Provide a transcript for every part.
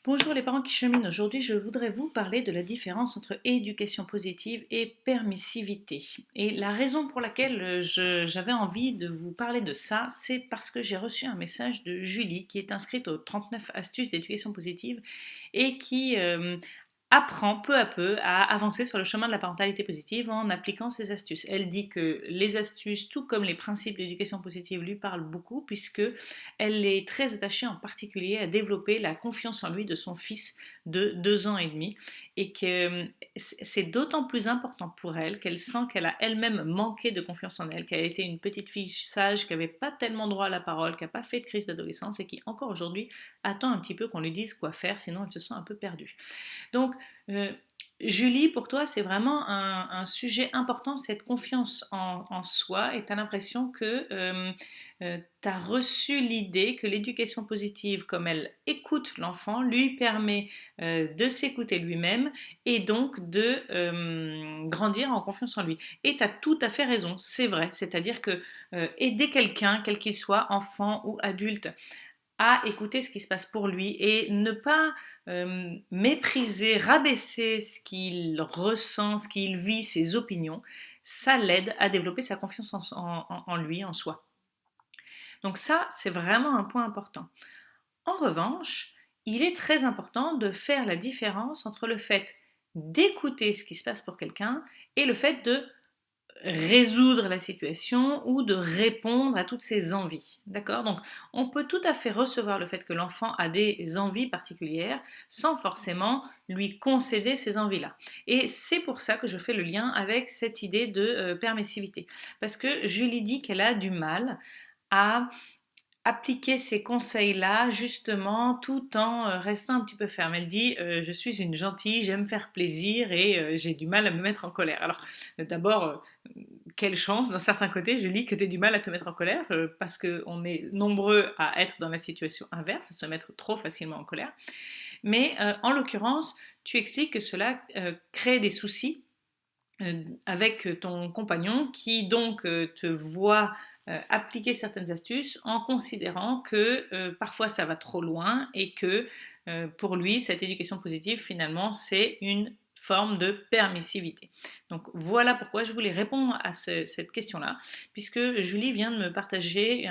Bonjour les parents qui cheminent. Aujourd'hui, je voudrais vous parler de la différence entre éducation positive et permissivité. Et la raison pour laquelle j'avais envie de vous parler de ça, c'est parce que j'ai reçu un message de Julie qui est inscrite aux 39 astuces d'éducation positive et qui apprend peu à peu à avancer sur le chemin de la parentalité positive en appliquant ces astuces. Elle dit que les astuces, tout comme les principes d'éducation positive, lui parlent beaucoup puisque elle est très attachée en particulier à développer la confiance en lui de son fils de 2 ans et demi et que c'est d'autant plus important pour elle qu'elle sent qu'elle a elle-même manqué de confiance en elle, qu'elle a été une petite fille sage, qui n'avait pas tellement droit à la parole, qui n'a pas fait de crise d'adolescence et qui encore aujourd'hui attend un petit peu qu'on lui dise quoi faire, sinon elle se sent un peu perdue. Donc, euh, Julie, pour toi, c'est vraiment un sujet important, cette confiance en soi, et tu as l'impression que tu as reçu l'idée que l'éducation positive, comme elle écoute l'enfant, lui permet de s'écouter lui-même et donc de grandir en confiance en lui. Et tu as tout à fait raison, c'est vrai, c'est-à-dire que aider quelqu'un, quel qu'il soit, enfant ou adulte, à écouter ce qui se passe pour lui et ne pas mépriser, rabaisser ce qu'il ressent, ce qu'il vit, ses opinions, ça l'aide à développer sa confiance en lui, en soi. Donc ça, c'est vraiment un point important. En revanche, il est très important de faire la différence entre le fait d'écouter ce qui se passe pour quelqu'un et le fait de résoudre la situation ou de répondre à toutes ses envies. D'accord? Donc, on peut tout à fait recevoir le fait que l'enfant a des envies particulières sans forcément lui concéder ces envies-là. Et c'est pour ça que je fais le lien avec cette idée de permissivité. Parce que Julie dit qu'elle a du mal à appliquer ces conseils-là justement tout en restant un petit peu ferme. Elle dit je suis une gentille, j'aime faire plaisir et j'ai du mal à me mettre en colère. Alors d'abord, quelle chance d'un certain côté, je lis que tu as du mal à te mettre en colère parce qu'on est nombreux à être dans la situation inverse, à se mettre trop facilement en colère. Mais en l'occurrence, tu expliques que cela crée des soucis avec ton compagnon qui donc te voit appliquer certaines astuces en considérant que parfois ça va trop loin et que pour lui cette éducation positive finalement c'est une forme de permissivité. Donc voilà pourquoi je voulais répondre à cette question-là, puisque Julie vient de me partager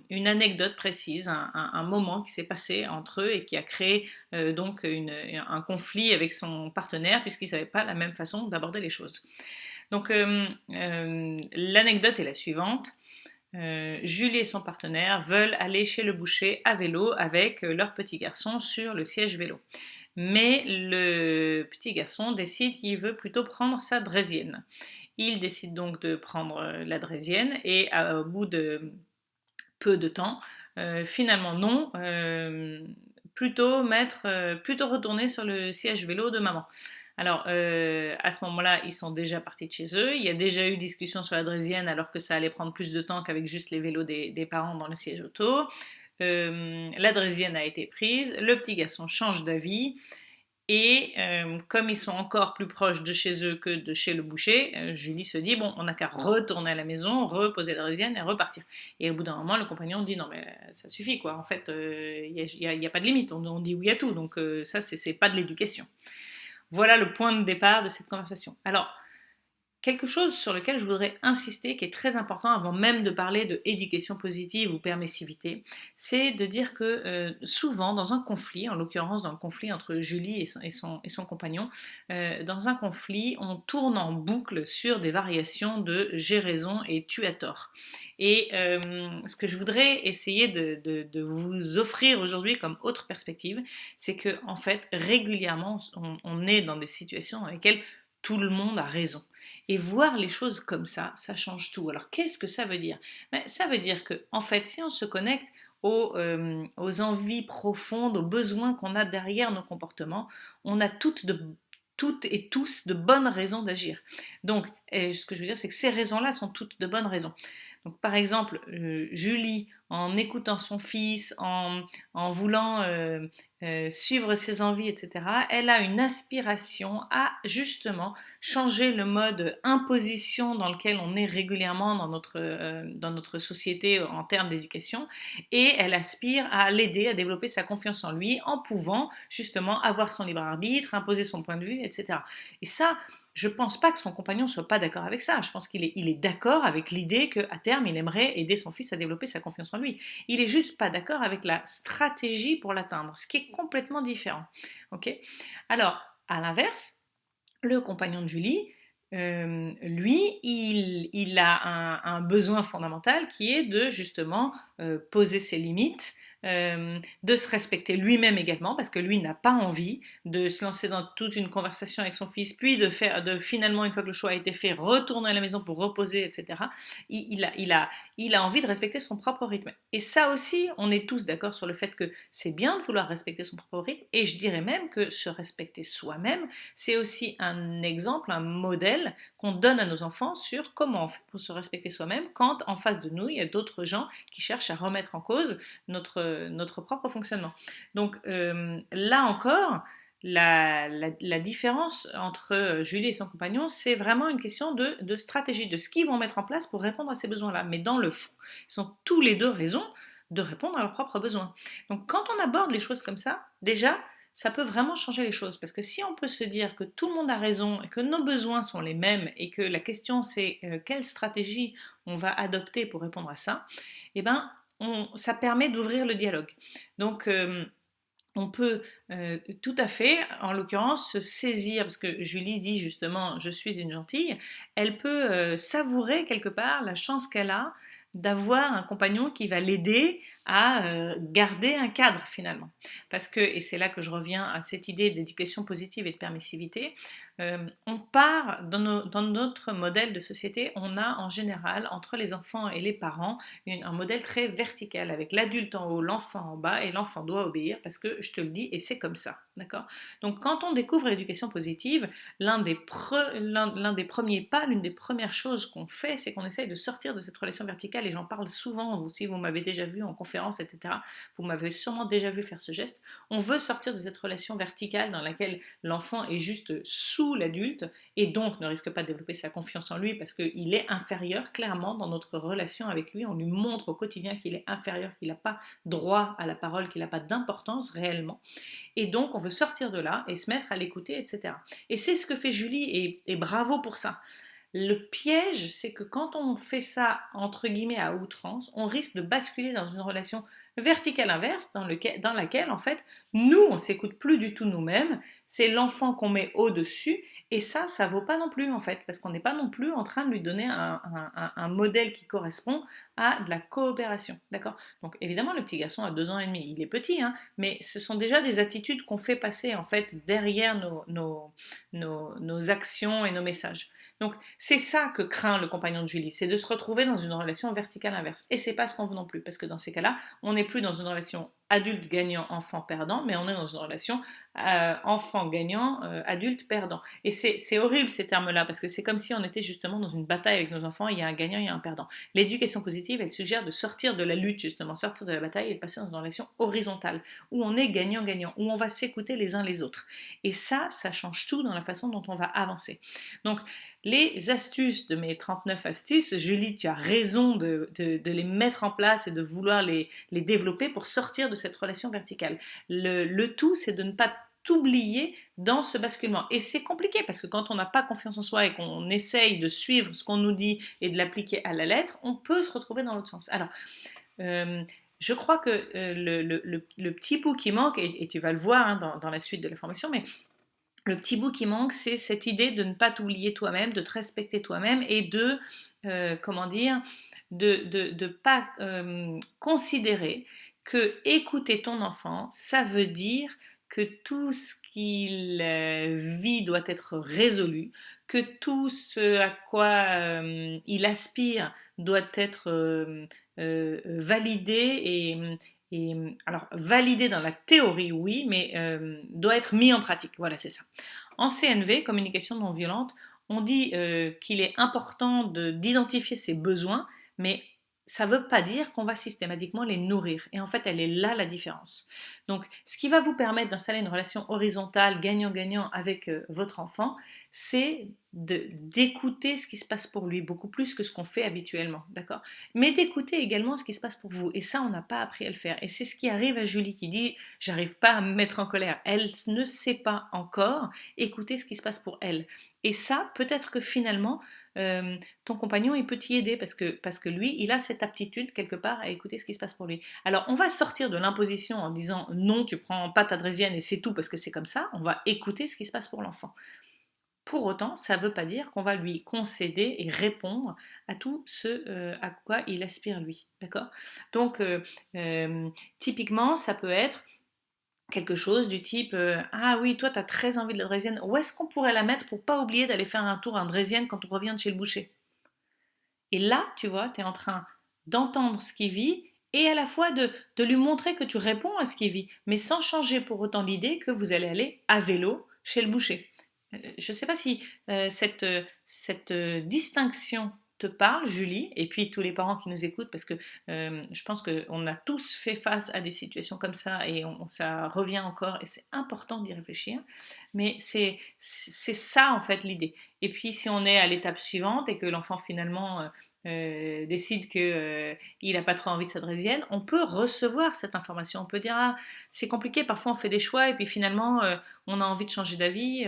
une anecdote précise, un moment qui s'est passé entre eux et qui a créé donc un conflit avec son partenaire puisqu'il ne savait pas la même façon d'aborder les choses. Donc l'anecdote est la suivante. Julie et son partenaire veulent aller chez le boucher à vélo avec leur petit garçon sur le siège vélo. Mais le petit garçon décide qu'il veut plutôt prendre sa draisienne. Il décide donc de prendre la draisienne et au bout de peu de temps, finalement non, plutôt retourner sur le siège vélo de maman. Alors, à ce moment-là, ils sont déjà partis de chez eux. Il y a déjà eu discussion sur la draisienne alors que ça allait prendre plus de temps qu'avec juste les vélos des parents dans le siège auto. La draisienne a été prise. Le petit garçon change d'avis. Et comme ils sont encore plus proches de chez eux que de chez le boucher, Julie se dit, bon, on n'a qu'à retourner à la maison, reposer la draisienne et repartir. Et au bout d'un moment, le compagnon dit, non mais ça suffit quoi, en fait, il n'y a pas de limite, on dit oui à tout, donc ça c'est pas de l'éducation. Voilà le point de départ de cette conversation. Alors, quelque chose sur lequel je voudrais insister, qui est très important avant même de parler de éducation positive ou permissivité, c'est de dire que souvent dans un conflit, en l'occurrence dans le conflit entre Julie et son compagnon, dans un conflit, on tourne en boucle sur des variations de j'ai raison et tu as tort. Et ce que je voudrais essayer de vous offrir aujourd'hui comme autre perspective, c'est que en fait régulièrement on est dans des situations dans lesquelles tout le monde a raison. Et voir les choses comme ça change tout. Alors qu'est-ce que ça veut dire? Ça veut dire que, en fait, si on se connecte aux envies profondes, aux besoins qu'on a derrière nos comportements, on a toutes et tous de bonnes raisons d'agir. Donc, ce que je veux dire, c'est que ces raisons-là sont toutes de bonnes raisons. Donc, par exemple, Julie, en écoutant son fils, en voulant suivre ses envies, etc., elle a une aspiration à justement changer le mode imposition dans lequel on est régulièrement dans notre société en termes d'éducation, et elle aspire à l'aider à développer sa confiance en lui en pouvant justement avoir son libre arbitre, imposer son point de vue, etc. Et ça, je ne pense pas que son compagnon ne soit pas d'accord avec ça. Je pense qu'il est d'accord avec l'idée qu'à terme, il aimerait aider son fils à développer sa confiance en lui. Il n'est juste pas d'accord avec la stratégie pour l'atteindre, ce qui est complètement différent. Okay. Alors, à l'inverse, le compagnon de Julie, lui, il a un besoin fondamental qui est de justement poser ses limites, de se respecter lui-même également, parce que lui n'a pas envie de se lancer dans toute une conversation avec son fils, puis de finalement, une fois que le choix a été fait, retourner à la maison pour reposer, etc. Il a envie de respecter son propre rythme. Et ça aussi, on est tous d'accord sur le fait que c'est bien de vouloir respecter son propre rythme, et je dirais même que se respecter soi-même, c'est aussi un exemple, un modèle qu'on donne à nos enfants sur comment on fait pour se respecter soi-même quand en face de nous, il y a d'autres gens qui cherchent à remettre en cause notre propre fonctionnement. Donc là encore, la différence entre Julie et son compagnon, c'est vraiment une question de stratégie, de ce qu'ils vont mettre en place pour répondre à ces besoins-là. Mais dans le fond, ils sont tous les deux raison de répondre à leurs propres besoins. Donc quand on aborde les choses comme ça, déjà, ça peut vraiment changer les choses. Parce que si on peut se dire que tout le monde a raison et que nos besoins sont les mêmes et que la question c'est quelle stratégie on va adopter pour répondre à ça, eh ben, ça permet d'ouvrir le dialogue. Donc, on peut tout à fait, en l'occurrence, se saisir, parce que Julie dit justement je suis une gentille, elle peut savourer quelque part la chance qu'elle a d'avoir un compagnon qui va l'aider à garder un cadre finalement. Parce que, et c'est là que je reviens à cette idée d'éducation positive et de permissivité, on part dans notre modèle de société, on a en général entre les enfants et les parents un modèle très vertical avec l'adulte en haut, l'enfant en bas, et l'enfant doit obéir parce que je te le dis et c'est comme ça, d'accord? Donc quand on découvre l'éducation positive, l'un des premiers pas, l'une des premières choses qu'on fait, c'est qu'on essaye de sortir de cette relation verticale, et j'en parle souvent, si vous m'avez déjà vu en conférence, etc., vous m'avez sûrement déjà vu faire ce geste. On veut sortir de cette relation verticale dans laquelle l'enfant est juste sous l'adulte et donc ne risque pas de développer sa confiance en lui parce qu'il est inférieur clairement dans notre relation avec lui. On lui montre au quotidien qu'il est inférieur, qu'il n'a pas droit à la parole, qu'il n'a pas d'importance réellement. Et donc on veut sortir de là et se mettre à l'écouter, etc. Et c'est ce que fait Julie, et bravo pour ça. Le piège, c'est que quand on fait ça entre guillemets à outrance, on risque de basculer dans une relation verticale inverse dans laquelle en fait nous on s'écoute plus du tout nous-mêmes, c'est l'enfant qu'on met au-dessus, et ça vaut pas non plus en fait, parce qu'on n'est pas non plus en train de lui donner un modèle qui correspond à de la coopération, d'accord? Donc évidemment le petit garçon a 2 ans et demi, il est petit, hein, mais ce sont déjà des attitudes qu'on fait passer en fait derrière nos actions et nos messages. Donc c'est ça que craint le compagnon de Julie, c'est de se retrouver dans une relation verticale inverse. Et c'est pas ce qu'on veut non plus, parce que dans ces cas-là, on n'est plus dans une relation adulte gagnant, enfant perdant, mais on est dans une relation enfant gagnant, adulte perdant. Et c'est horrible ces termes-là, parce que c'est comme si on était justement dans une bataille avec nos enfants, il y a un gagnant, il y a un perdant. L'éducation positive, elle suggère de sortir de la lutte, justement, sortir de la bataille et de passer dans une relation horizontale, où on est gagnant-gagnant, où on va s'écouter les uns les autres. Et ça change tout dans la façon dont on va avancer. Donc, les astuces de mes 39 astuces, Julie, tu as raison de les mettre en place et de vouloir les développer pour sortir de cette relation verticale. Le tout, c'est de ne pas t'oublier dans ce basculement. Et c'est compliqué parce que quand on n'a pas confiance en soi et qu'on essaye de suivre ce qu'on nous dit et de l'appliquer à la lettre, on peut se retrouver dans l'autre sens. Alors, je crois que le petit bout qui manque, et tu vas le voir hein, dans la suite de la formation, mais le petit bout qui manque, c'est cette idée de ne pas t'oublier toi-même, de te respecter toi-même et de, comment dire, de pas considérer que écouter ton enfant, ça veut dire que tout ce qu'il vit doit être résolu, que tout ce à quoi il aspire doit être validé et alors, validé dans la théorie, oui, mais doit être mis en pratique. Voilà, c'est ça. En CNV, communication non violente, on dit qu'il est important d'identifier ses besoins, mais ça ne veut pas dire qu'on va systématiquement les nourrir. Et en fait, elle est là la différence. Donc, ce qui va vous permettre d'installer une relation horizontale, gagnant-gagnant avec votre enfant, c'est d'écouter ce qui se passe pour lui, beaucoup plus que ce qu'on fait habituellement, d'accord? Mais d'écouter également ce qui se passe pour vous. Et ça, on n'a pas appris à le faire. Et c'est ce qui arrive à Julie qui dit, j'arrive pas à me mettre en colère. Elle ne sait pas encore écouter ce qui se passe pour elle. Et ça, peut-être que finalement, ton compagnon, il peut t'y aider parce que lui, il a cette aptitude quelque part à écouter ce qui se passe pour lui. Alors, on va sortir de l'imposition en disant non, tu prends pas ta draisienne et c'est tout parce que c'est comme ça. On va écouter ce qui se passe pour l'enfant. Pour autant, ça ne veut pas dire qu'on va lui concéder et répondre à tout ce à quoi il aspire lui. D'accord? Donc, typiquement, ça peut être quelque chose du type ah oui, toi, tu as très envie de la draisienne. Où est-ce qu'on pourrait la mettre pour pas oublier d'aller faire un tour en draisienne quand on revient de chez le boucher? Et là, tu vois, tu es en train d'entendre ce qu'il vit et à la fois de lui montrer que tu réponds à ce qu'il vit, mais sans changer pour autant l'idée que vous allez aller à vélo chez le boucher. Je ne sais pas si cette distinction te parle, Julie, et puis tous les parents qui nous écoutent, parce que je pense qu'on a tous fait face à des situations comme ça et ça revient encore et c'est important d'y réfléchir. Mais c'est ça en fait l'idée. Et puis si on est à l'étape suivante et que l'enfant finalement décide qu'il n'a pas trop envie de sa draisienne, on peut recevoir cette information. On peut dire ah, c'est compliqué, parfois on fait des choix et puis finalement on a envie de changer d'avis.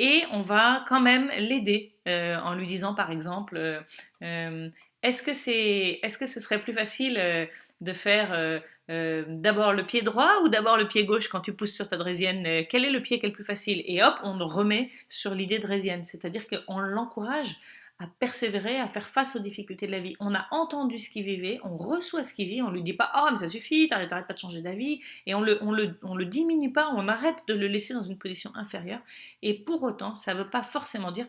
Et on va quand même l'aider en lui disant par exemple est-ce que ce serait plus facile de faire d'abord le pied droit ou d'abord le pied gauche quand tu pousses sur ta draisienne? Quel est le pied qui est le plus facile? Et hop, on le remet sur l'idée de draisienne, c'est-à-dire qu'on l'encourage à persévérer, à faire face aux difficultés de la vie. On a entendu ce qu'il vivait, on reçoit ce qu'il vit, on lui dit pas « Oh, mais ça suffit, t'arrêtes pas de changer d'avis » et on le diminue pas, on arrête de le laisser dans une position inférieure. Et pour autant, ça ne veut pas forcément dire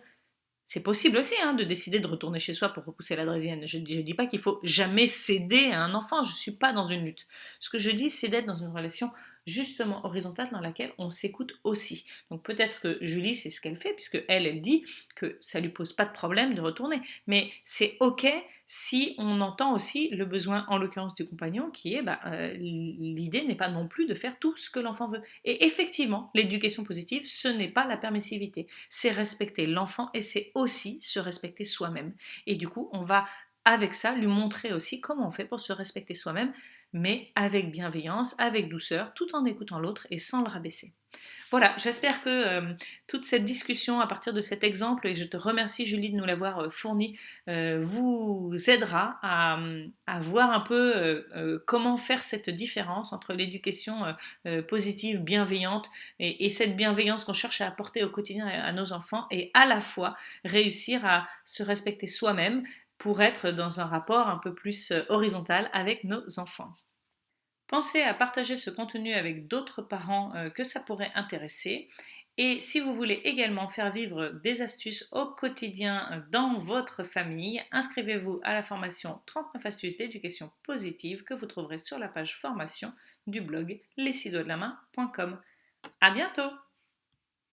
c'est possible aussi hein, de décider de retourner chez soi pour repousser la draisienne. Je ne dis pas qu'il faut jamais céder à un enfant, je ne suis pas dans une lutte. Ce que je dis, c'est d'être dans une relation justement horizontale dans laquelle on s'écoute aussi. Donc peut-être que Julie, c'est ce qu'elle fait, puisque elle dit que ça ne lui pose pas de problème de retourner. Mais c'est ok si on entend aussi le besoin, en l'occurrence du compagnon, qui est, l'idée n'est pas non plus de faire tout ce que l'enfant veut. Et effectivement, l'éducation positive, ce n'est pas la permissivité, c'est respecter l'enfant et c'est aussi se respecter soi-même. Et du coup, on va avec ça lui montrer aussi comment on fait pour se respecter soi-même, mais avec bienveillance, avec douceur, tout en écoutant l'autre et sans le rabaisser. Voilà, j'espère que toute cette discussion à partir de cet exemple, et je te remercie Julie de nous l'avoir fourni, vous aidera à voir un peu comment faire cette différence entre l'éducation positive, bienveillante, et cette bienveillance qu'on cherche à apporter au quotidien à nos enfants, et à la fois réussir à se respecter soi-même pour être dans un rapport un peu plus horizontal avec nos enfants. Pensez à partager ce contenu avec d'autres parents que ça pourrait intéresser. Et si vous voulez également faire vivre des astuces au quotidien dans votre famille, inscrivez-vous à la formation 39 astuces d'éducation positive que vous trouverez sur la page formation du blog lesidoitsdelamain.com. À bientôt!